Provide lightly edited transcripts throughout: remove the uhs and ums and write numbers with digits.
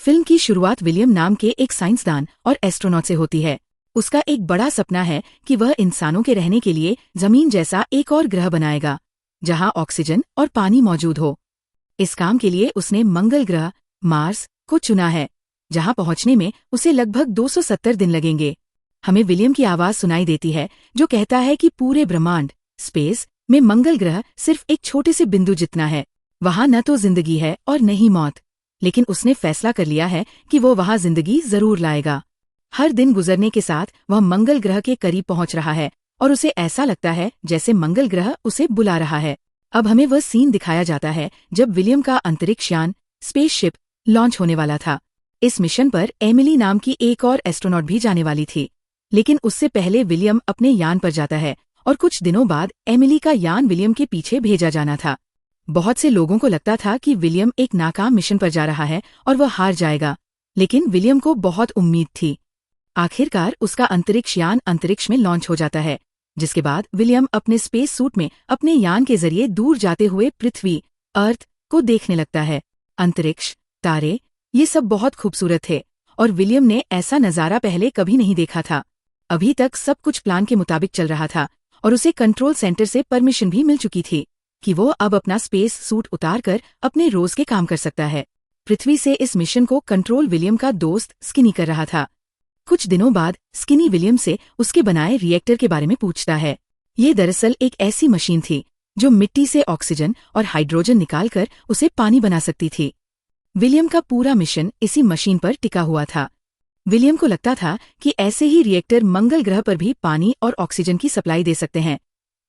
Film की शुरुआत William नाम के एक साइंसदान और एस्ट्रोनॉट से होती है। उसका एक बड़ा सपना है कि वह इंसानों के रहने के लिए जमीन जैसा एक और ग्रह बनाएगा, जहां ऑक्सीजन और पानी मौजूद हो। इस काम के लिए उसने मंगल ग्रह मार्स को चुना है, जहां पहुंचने में उसे लगभग 270 दिन लगेंगे। हमें विलियम की आवाज सुनाई देती है जो कहता है कि पूरे ब्रह्मांड स्पेस में मंगल ग्रह सिर्फ एक छोटे से बिंदु जितना है। वहां न तो जिंदगी है और न ही मौत, लेकिन उसने फैसला कर लिया है कि वो वहां जिंदगी जरूर लाएगा। हर दिन गुजरने के साथ वह मंगल ग्रह के करीब पहुंच रहा है और उसे ऐसा लगता है जैसे मंगल ग्रह उसे बुला रहा है। अब हमें वह सीन दिखाया जाता है जब विलियम का अंतरिक्ष यान स्पेसशिप लॉन्च होने वाला था। इस मिशन पर एमिली नाम की एक और एस्ट्रोनॉट भी जाने वाली थी, लेकिन उससे पहले विलियम अपने यान पर जाता है और कुछ दिनों बाद एमिली का यान विलियम के पीछे भेजा जाना था। बहुत से लोगों को लगता था कि विलियम एक नाकाम मिशन पर जा रहा है और वह हार जाएगा, लेकिन विलियम को बहुत उम्मीद थी। आखिरकार उसका अंतरिक्ष यान अंतरिक्ष में लॉन्च हो जाता है, जिसके बाद विलियम अपने स्पेस सूट में अपने यान के जरिए दूर जाते हुए पृथ्वी अर्थ को देखने लगता है। अंतरिक्ष, तारे, ये सब बहुत खूबसूरत थे और विलियम ने ऐसा नजारा पहले कभी नहीं देखा था। अभी तक सब कुछ प्लान के मुताबिक चल रहा था और उसे कंट्रोल सेंटर से परमिशन भी मिल चुकी थी कि वो अब अपना स्पेस सूट उतारकर अपने रोज के काम कर सकता है। पृथ्वी से इस मिशन को कंट्रोल विलियम का दोस्त स्किनी कर रहा था। कुछ दिनों बाद स्किनी विलियम से उसके बनाए रिएक्टर के बारे में पूछता है। ये दरअसल एक ऐसी मशीन थी जो मिट्टी से ऑक्सीजन और हाइड्रोजन निकालकर उसे पानी बना सकती थी। विलियम का पूरा मिशन इसी मशीन पर टिका हुआ था। विलियम को लगता था कि ऐसे ही रिएक्टर मंगल ग्रह पर भी पानी और ऑक्सीजन की सप्लाई दे सकते हैं,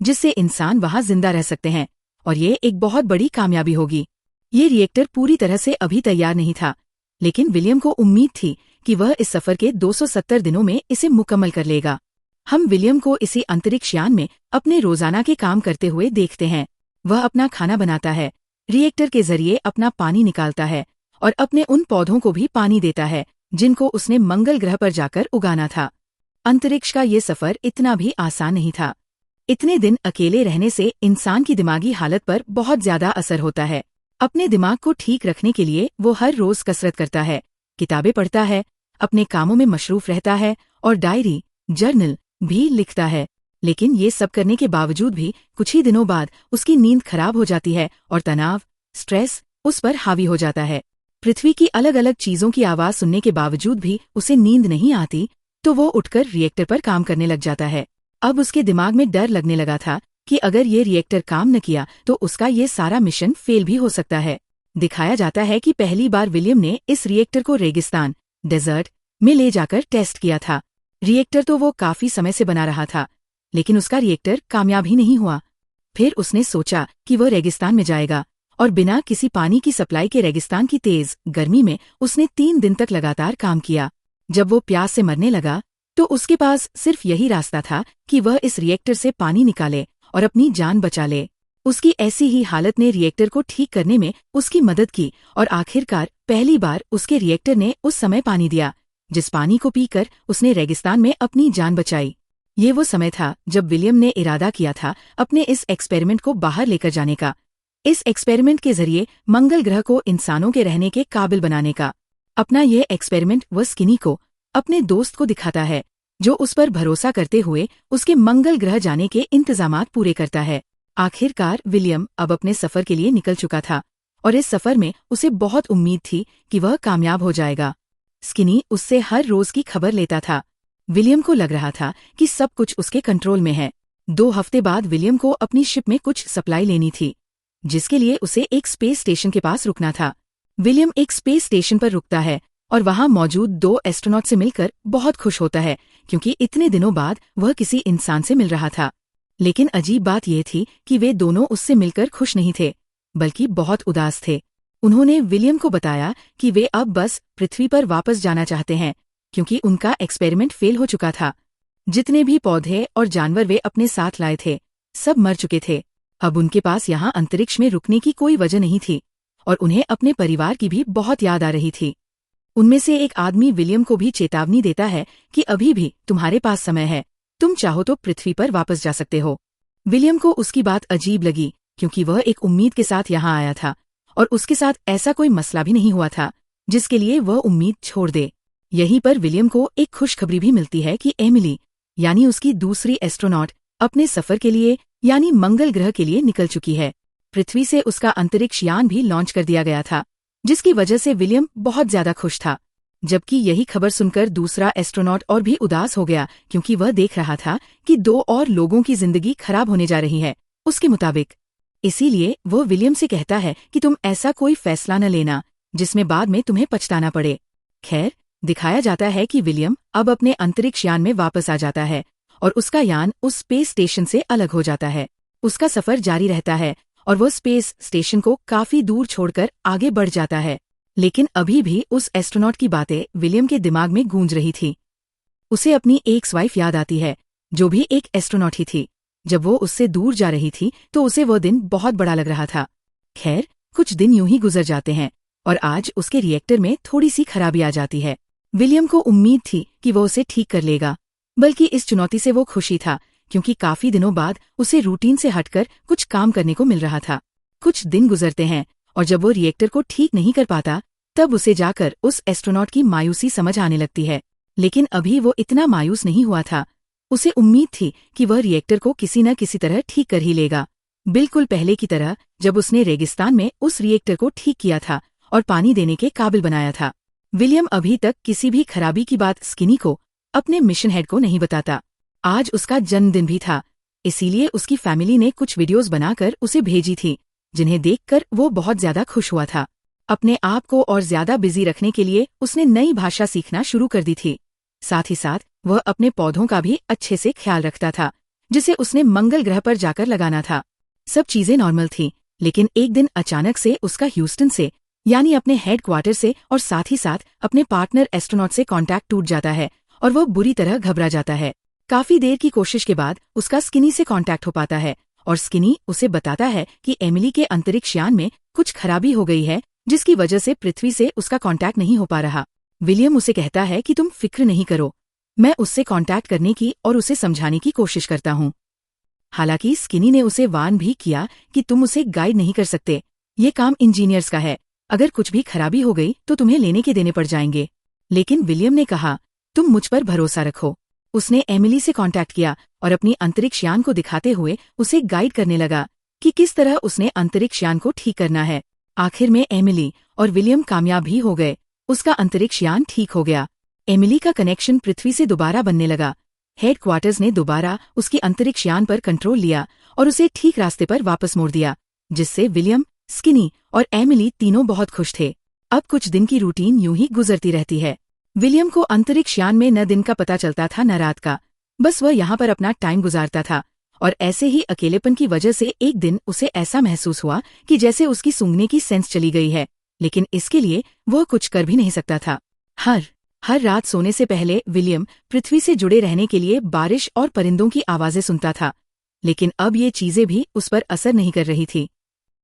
जिससे इंसान वहां जिंदा रह सकते हैं, और ये एक बहुत बड़ी कामयाबी होगी। ये रिएक्टर पूरी तरह से अभी तैयार नहीं था, लेकिन विलियम को उम्मीद थी कि वह इस सफर के 270 दिनों में इसे मुकम्मल कर लेगा। हम विलियम को इसी अंतरिक्ष यान में अपने रोजाना के काम करते हुए देखते हैं। वह अपना खाना बनाता है, रिएक्टर के जरिए अपना पानी निकालता है और अपने उन पौधों को भी पानी देता है जिनको उसने मंगल ग्रह पर जाकर उगाना था। अंतरिक्ष का ये सफर इतना भी आसान नहीं था। इतने दिन अकेले रहने से इंसान की दिमागी हालत पर बहुत ज्यादा असर होता है। अपने दिमाग को ठीक रखने के लिए वो हर रोज कसरत करता है, किताबें पढ़ता है, अपने कामों में मशरूफ रहता है और डायरी जर्नल भी लिखता है। लेकिन ये सब करने के बावजूद भी कुछ ही दिनों बाद उसकी नींद खराब हो जाती है और तनाव, स्ट्रेस उस पर हावी हो जाता है। पृथ्वी की अलग अलग चीजों की आवाज सुनने के बावजूद भी उसे नींद नहीं आती, तो वो उठकर रिएक्टर पर काम करने लग जाता है। अब उसके दिमाग में डर लगने लगा था कि अगर ये रिएक्टर काम न किया तो उसका ये सारा मिशन फेल भी हो सकता है। दिखाया जाता है कि पहली बार विलियम ने इस रिएक्टर को रेगिस्तान डेजर्ट में ले जाकर टेस्ट किया था। रिएक्टर तो वो काफी समय से बना रहा था, लेकिन उसका रिएक्टर कामयाब ही नहीं हुआ। फिर उसने सोचा कि वह रेगिस्तान में जाएगा और बिना किसी पानी की सप्लाई के रेगिस्तान की तेज गर्मी में उसने 3 दिन तक लगातार काम किया। जब वो प्यास से मरने लगा तो उसके पास सिर्फ यही रास्ता था कि वह इस रिएक्टर से पानी निकाले और अपनी जान बचा ले। उसकी ऐसी ही हालत ने रिएक्टर को ठीक करने में उसकी मदद की और आखिरकार पहली बार उसके रिएक्टर ने उस समय पानी दिया, जिस पानी को पीकर उसने रेगिस्तान में अपनी जान बचाई। ये वो समय था जब विलियम ने इरादा किया था अपने इस एक्सपेरिमेंट को बाहर लेकर जाने का। इस एक्सपेरिमेंट के जरिए मंगल ग्रह को इंसानों के रहने के काबिल बनाने का। अपना ये एक्सपेरिमेंट वह स्किनी को, अपने दोस्त को दिखाता है, जो उस पर भरोसा करते हुए उसके मंगल ग्रह जाने के इंतजामात पूरे करता है। आखिरकार विलियम अब अपने सफर के लिए निकल चुका था और इस सफर में उसे बहुत उम्मीद थी कि वह कामयाब हो जाएगा। स्किनी उससे हर रोज की खबर लेता था। विलियम को लग रहा था कि सब कुछ उसके कंट्रोल में है। 2 हफ्ते बाद विलियम को अपनी शिप में कुछ सप्लाई लेनी थी, जिसके लिए उसे एक स्पेस स्टेशन के पास रुकना था। विलियम एक स्पेस स्टेशन पर रुकता है और वहां मौजूद 2 एस्ट्रोनॉट से मिलकर बहुत खुश होता है, क्योंकि इतने दिनों बाद वह किसी इंसान से मिल रहा था। लेकिन अजीब बात यह थी कि वे दोनों उससे मिलकर खुश नहीं थे, बल्कि बहुत उदास थे। उन्होंने विलियम को बताया कि वे अब बस पृथ्वी पर वापस जाना चाहते हैं, क्योंकि उनका एक्सपेरिमेंट फेल हो चुका था। जितने भी पौधे और जानवर वे अपने साथ लाए थे, सब मर चुके थे। अब उनके पास यहाँ अंतरिक्ष में रुकने की कोई वजह नहीं थी और उन्हें अपने परिवार की भी बहुत याद आ रही थी। उनमें से एक आदमी विलियम को भी चेतावनी देता है कि अभी भी तुम्हारे पास समय है, तुम चाहो तो पृथ्वी पर वापस जा सकते हो। विलियम को उसकी बात अजीब लगी, क्योंकि वह एक उम्मीद के साथ यहाँ आया था और उसके साथ ऐसा कोई मसला भी नहीं हुआ था। जिसके लिए वह उम्मीद छोड़ दे। यहीं पर विलियम को एक खुशखबरी भी मिलती है कि एमिली यानी उसकी दूसरी एस्ट्रोनॉट अपने सफर के लिए यानी मंगल ग्रह के लिए निकल चुकी है। पृथ्वी से उसका अंतरिक्ष यान भी लॉन्च कर दिया गया था, जिसकी वजह से विलियम बहुत ज्यादा खुश था। जबकि यही खबर सुनकर दूसरा एस्ट्रोनॉट और भी उदास हो गया, क्योंकि वह देख रहा था कि 2 और लोगों की जिंदगी खराब होने जा रही है उसके मुताबिक। इसीलिए वो विलियम से कहता है कि तुम ऐसा कोई फैसला न लेना जिसमें बाद में तुम्हें पछताना पड़े। खैर, दिखाया जाता है कि विलियम अब अपने अंतरिक्ष यान में वापस आ जाता है और उसका यान उस स्पेस स्टेशन से अलग हो जाता है। उसका सफर जारी रहता है और वो स्पेस स्टेशन को काफी दूर छोड़कर आगे बढ़ जाता है। लेकिन अभी भी उस एस्ट्रोनॉट की बातें विलियम के दिमाग में गूंज रही थी। उसे अपनी एक्स वाइफ याद आती है, जो भी एक एस्ट्रोनॉट ही थी। जब वो उससे दूर जा रही थी तो उसे वो दिन बहुत बड़ा लग रहा था। खैर, कुछ दिन यूं ही गुजर जाते हैं और आज उसके रिएक्टर में थोड़ी सी खराबी आ जाती है। विलियम को उम्मीद थी कि वो उसे ठीक कर लेगा, बल्कि इस चुनौती से वो खुशी था, क्योंकि काफी दिनों बाद उसे रूटीन से हटकर कुछ काम करने को मिल रहा था। कुछ दिन गुजरते हैं और जब वो रिएक्टर को ठीक नहीं कर पाता, तब उसे जाकर उस एस्ट्रोनॉट की मायूसी समझ आने लगती है। लेकिन अभी वो इतना मायूस नहीं हुआ था। उसे उम्मीद थी कि वह रिएक्टर को किसी न किसी तरह ठीक कर ही लेगा, बिल्कुल पहले की तरह जब उसने रेगिस्तान में उस रिएक्टर को ठीक किया था और पानी देने के काबिल बनाया था। विलियम अभी तक किसी भी खराबी की बात स्किनी को, अपने मिशन हेड को नहीं बताता। आज उसका जन्मदिन भी था, इसीलिए उसकी फैमिली ने कुछ वीडियोस बनाकर उसे भेजी थी, जिन्हें देखकर वो बहुत ज्यादा खुश हुआ था। अपने आप को और ज्यादा बिजी रखने के लिए उसने नई भाषा सीखना शुरू कर दी थी। साथ ही साथ वह अपने पौधों का भी अच्छे से ख्याल रखता था, जिसे उसने मंगल ग्रह पर जाकर लगाना था। सब चीजें नॉर्मल थी, लेकिन एक दिन अचानक से उसका ह्यूस्टन से यानी अपने हेडक्वार्टर से और साथ ही साथ अपने पार्टनर एस्ट्रोनॉट से कांटेक्ट टूट जाता है और वो बुरी तरह घबरा जाता है। काफी देर की कोशिश के बाद उसका स्किनी से कांटेक्ट हो पाता है और स्किनी उसे बताता है कि एमिली के अंतरिक्ष यान में कुछ खराबी हो गई है, जिसकी वजह से पृथ्वी से उसका कांटेक्ट नहीं हो पा रहा। विलियम उसे कहता है कि तुम फिक्र नहीं करो, मैं उससे कांटेक्ट करने की और उसे समझाने की कोशिश करता हूँ। हालांकि स्किनी ने उसे वार्न भी किया कि तुम उसे गाइड नहीं कर सकते, ये काम इंजीनियर्स का है, अगर कुछ भी खराबी हो गई तो तुम्हें लेने के देने पड़ जाएंगे। लेकिन विलियम ने कहा, तुम मुझ पर भरोसा रखो। उसने एमिली से कांटेक्ट किया और अपनी अंतरिक्ष यान को दिखाते हुए उसे गाइड करने लगा कि किस तरह उसने अंतरिक्ष यान को ठीक करना है। आखिर में एमिली और विलियम कामयाब भी हो गए। उसका अंतरिक्ष यान ठीक हो गया। एमिली का कनेक्शन पृथ्वी से दोबारा बनने लगा। हेडक्वार्टर्स ने दोबारा उसकी अंतरिक्ष यान पर कंट्रोल लिया और उसे ठीक रास्ते पर वापस मोड़ दिया, जिससे विलियम, स्किनी और एमिली तीनों बहुत खुश थे। अब कुछ दिन की रूटीन यूं ही गुजरती रहती है। विलियम को अंतरिक्ष यान में न दिन का पता चलता था न रात का, बस वह यहाँ पर अपना टाइम गुजारता था। और ऐसे ही अकेलेपन की वजह से एक दिन उसे ऐसा महसूस हुआ कि जैसे उसकी सूंघने की सेंस चली गई है, लेकिन इसके लिए वह कुछ कर भी नहीं सकता था। हर रात सोने से पहले विलियम पृथ्वी से जुड़े रहने के लिए बारिश और परिंदों की आवाजें सुनता था, लेकिन अब ये चीजें भी उस पर असर नहीं कर रही थी।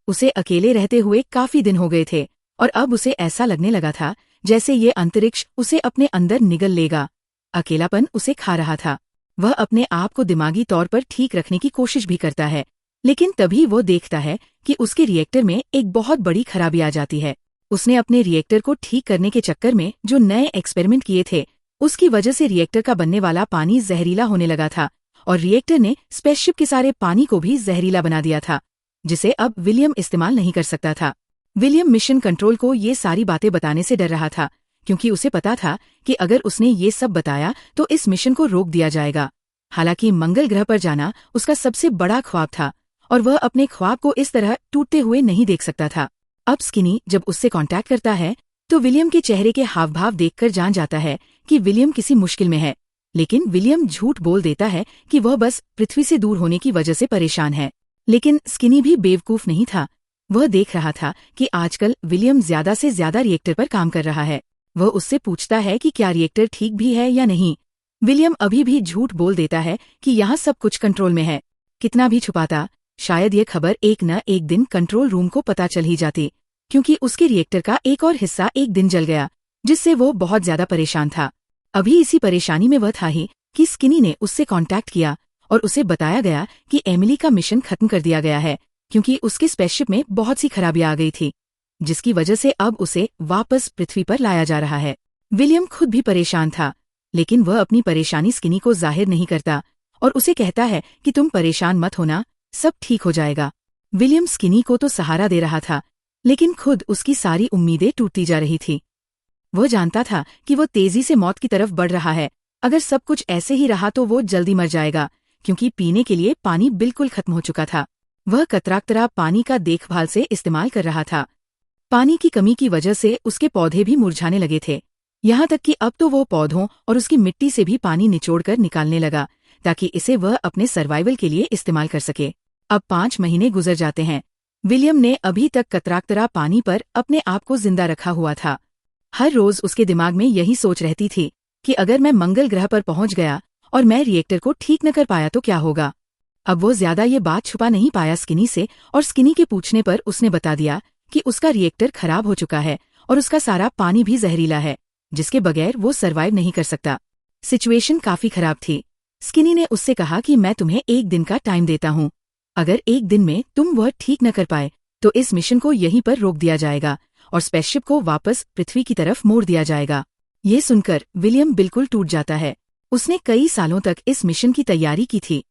उसे अकेले रहते हुए काफी दिन हो गए थे और अब उसे ऐसा लगने लगा था जैसे ये अंतरिक्ष उसे अपने अंदर निगल लेगा। अकेलापन उसे खा रहा था। वह अपने आप को दिमागी तौर पर ठीक रखने की कोशिश भी करता है, लेकिन तभी वो देखता है कि उसके रिएक्टर में एक बहुत बड़ी खराबी आ जाती है। उसने अपने रिएक्टर को ठीक करने के चक्कर में जो नए एक्सपेरिमेंट किए थे, उसकी वजह से रिएक्टर का बनने वाला पानी जहरीला होने लगा था और रिएक्टर ने स्पेसशिप के सारे पानी को भी जहरीला बना दिया था, जिसे अब विलियम इस्तेमाल नहीं कर सकता था। विलियम मिशन कंट्रोल को ये सारी बातें बताने से डर रहा था, क्योंकि उसे पता था कि अगर उसने ये सब बताया तो इस मिशन को रोक दिया जाएगा। हालांकि मंगल ग्रह पर जाना उसका सबसे बड़ा ख्वाब था और वह अपने ख्वाब को इस तरह टूटते हुए नहीं देख सकता था। अब स्किनी जब उससे कांटेक्ट करता है तो विलियम के चेहरे के हाव भाव देखकर जान जाता है कि विलियम किसी मुश्किल में है, लेकिन विलियम झूठ बोल देता है कि वह बस पृथ्वी से दूर होने की वजह से परेशान है। लेकिन स्किनी भी बेवकूफ नहीं था। वह देख रहा था कि आजकल विलियम ज्यादा से ज्यादा रिएक्टर पर काम कर रहा है। वह उससे पूछता है कि क्या रिएक्टर ठीक भी है या नहीं। विलियम अभी भी झूठ बोल देता है कि यहाँ सब कुछ कंट्रोल में है। कितना भी छुपाता, शायद ये खबर एक न एक दिन कंट्रोल रूम को पता चल ही जाती, क्योंकि उसके रिएक्टर का एक और हिस्सा एक दिन जल गया, जिससे वो बहुत ज्यादा परेशान था। अभी इसी परेशानी में वह था ही कि स्किनी ने उससे कांटेक्ट किया और उसे बताया गया कि एमिली का मिशन खत्म कर दिया गया है, क्योंकि उसके स्पेसशिप में बहुत सी खराबियां आ गई थी। जिसकी वजह से अब उसे वापस पृथ्वी पर लाया जा रहा है। विलियम खुद भी परेशान था, लेकिन वह अपनी परेशानी स्किनी को जाहिर नहीं करता और उसे कहता है कि तुम परेशान मत होना, सब ठीक हो जाएगा। विलियम स्किनी को तो सहारा दे रहा था, लेकिन खुद उसकी सारी उम्मीदें टूटती जा रही थी। वह जानता था कि वो तेजी से मौत की तरफ बढ़ रहा है। अगर सब कुछ ऐसे ही रहा तो वो जल्दी मर जाएगा, क्योंकि पीने के लिए पानी बिल्कुल खत्म हो चुका था। वह कतराकतरा पानी का देखभाल से इस्तेमाल कर रहा था। पानी की कमी की वजह से उसके पौधे भी मुरझाने लगे थे, यहाँ तक कि अब तो वो पौधों और उसकी मिट्टी से भी पानी निचोड़कर निकालने लगा, ताकि इसे वह अपने सर्वाइवल के लिए इस्तेमाल कर सके। अब 5 महीने गुजर जाते हैं। विलियम ने अभी तक कतराकतरा पानी पर अपने आप को जिंदा रखा हुआ था। हर रोज उसके दिमाग में यही सोच रहती थी कि अगर मैं मंगल ग्रह पर पहुंच गया और मैं रिएक्टर को ठीक न कर पाया तो क्या होगा। अब वो ज्यादा ये बात छुपा नहीं पाया स्किनी से, और स्किनी के पूछने पर उसने बता दिया कि उसका रिएक्टर खराब हो चुका है और उसका सारा पानी भी जहरीला है, जिसके बगैर वो सरवाइव नहीं कर सकता। सिचुएशन काफी खराब थी। स्किनी ने उससे कहा कि मैं तुम्हें 1 दिन का टाइम देता हूँ। अगर 1 दिन में तुम वह ठीक न कर पाए तो इस मिशन को यहीं पर रोक दिया जाएगा और स्पेसशिप को वापस पृथ्वी की तरफ मोड़ दिया जाएगा। ये सुनकर विलियम बिल्कुल टूट जाता है। उसने कई सालों तक इस मिशन की तैयारी की थी।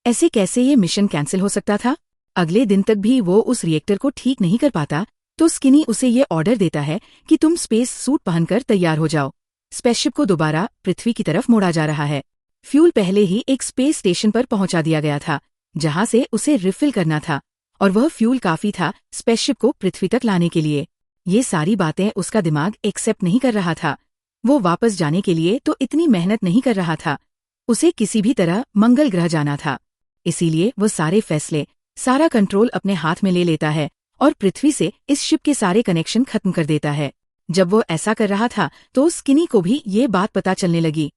ऐसे कैसे ये मिशन कैंसिल हो सकता था? अगले दिन तक भी वो उस रिएक्टर को ठीक नहीं कर पाता तो स्किनी उसे ये ऑर्डर देता है कि तुम स्पेस सूट पहनकर तैयार हो जाओ। स्पेसशिप को दोबारा पृथ्वी की तरफ मोड़ा जा रहा है। फ्यूल पहले ही एक स्पेस स्टेशन पर पहुंचा दिया गया था, जहां से उसे रिफिल करना था, और वह फ्यूल काफी था स्पेसशिप को पृथ्वी तक लाने के लिए। ये सारी बातें उसका दिमाग एक्सेप्ट नहीं कर रहा था। वो वापस जाने के लिए तो इतनी मेहनत नहीं कर रहा था। उसे किसी भी तरह मंगल ग्रह जाना था। इसीलिए वो सारे फैसले, सारा कंट्रोल अपने हाथ में ले लेता है और पृथ्वी से इस शिप के सारे कनेक्शन खत्म कर देता है। जब वो ऐसा कर रहा था तो स्किनी को भी ये बात पता चलने लगी।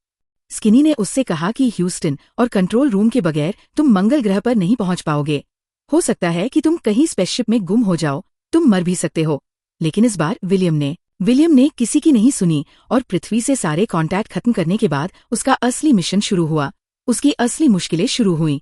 स्किनी ने उससे कहा कि ह्यूस्टन और कंट्रोल रूम के बगैर तुम मंगल ग्रह पर नहीं पहुंच पाओगे। हो सकता है कि तुम कहीं स्पेसशिप में गुम हो जाओ, तुम मर भी सकते हो। लेकिन इस बार विलियम ने किसी की नहीं सुनी और पृथ्वी से सारे कांटेक्ट खत्म करने के बाद उसका असली मिशन शुरू हुआ। उसकी असली मुश्किलें शुरू हुईं।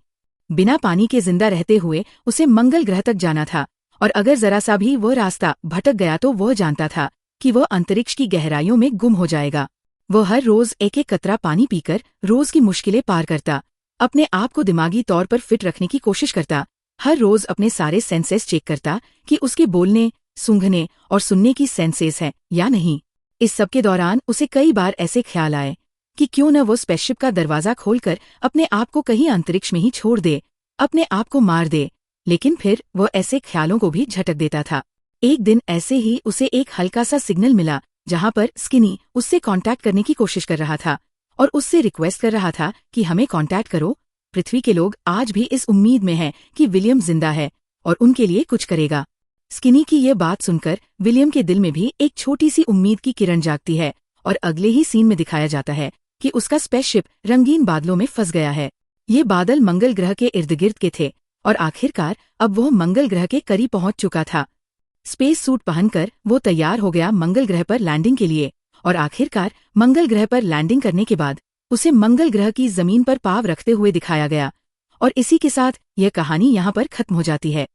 बिना पानी के जिंदा रहते हुए उसे मंगल ग्रह तक जाना था, और अगर जरा सा भी वह रास्ता भटक गया तो वह जानता था कि वह अंतरिक्ष की गहराइयों में गुम हो जाएगा। वह हर रोज एक एक कतरा पानी पीकर रोज की मुश्किलें पार करता, अपने आप को दिमागी तौर पर फिट रखने की कोशिश करता, हर रोज अपने सारे सेंसेस चेक करता कि उसके बोलने, सूंघने और सुनने की सेंसेस हैं या नहीं। इस सब के दौरान उसे कई बार ऐसे ख्याल आए कि क्यों न वो स्पेसशिप का दरवाजा खोलकर अपने आप को कहीं अंतरिक्ष में ही छोड़ दे, अपने आप को मार दे। लेकिन फिर वो ऐसे ख्यालों को भी झटक देता था। एक दिन ऐसे ही उसे एक हल्का सा सिग्नल मिला, जहां पर स्किनी उससे कांटेक्ट करने की कोशिश कर रहा था और उससे रिक्वेस्ट कर रहा था कि हमें कांटेक्ट करो। पृथ्वी के लोग आज भी इस उम्मीद में हैं कि विलियम जिंदा है और उनके लिए कुछ करेगा। स्किनी की ये बात सुनकर विलियम के दिल में भी एक छोटी सी उम्मीद की किरण जागती है, और अगले ही सीन में दिखाया जाता है कि उसका स्पेसशिप रंगीन बादलों में फंस गया है। ये बादल मंगल ग्रह के इर्द गिर्द के थे और आखिरकार अब वह मंगल ग्रह के करीब पहुंच चुका था। स्पेस सूट पहनकर वो तैयार हो गया मंगल ग्रह पर लैंडिंग के लिए, और आखिरकार मंगल ग्रह पर लैंडिंग करने के बाद उसे मंगल ग्रह की जमीन पर पाँव रखते हुए दिखाया गया। और इसी के साथ यह कहानी यहाँ पर खत्म हो जाती है।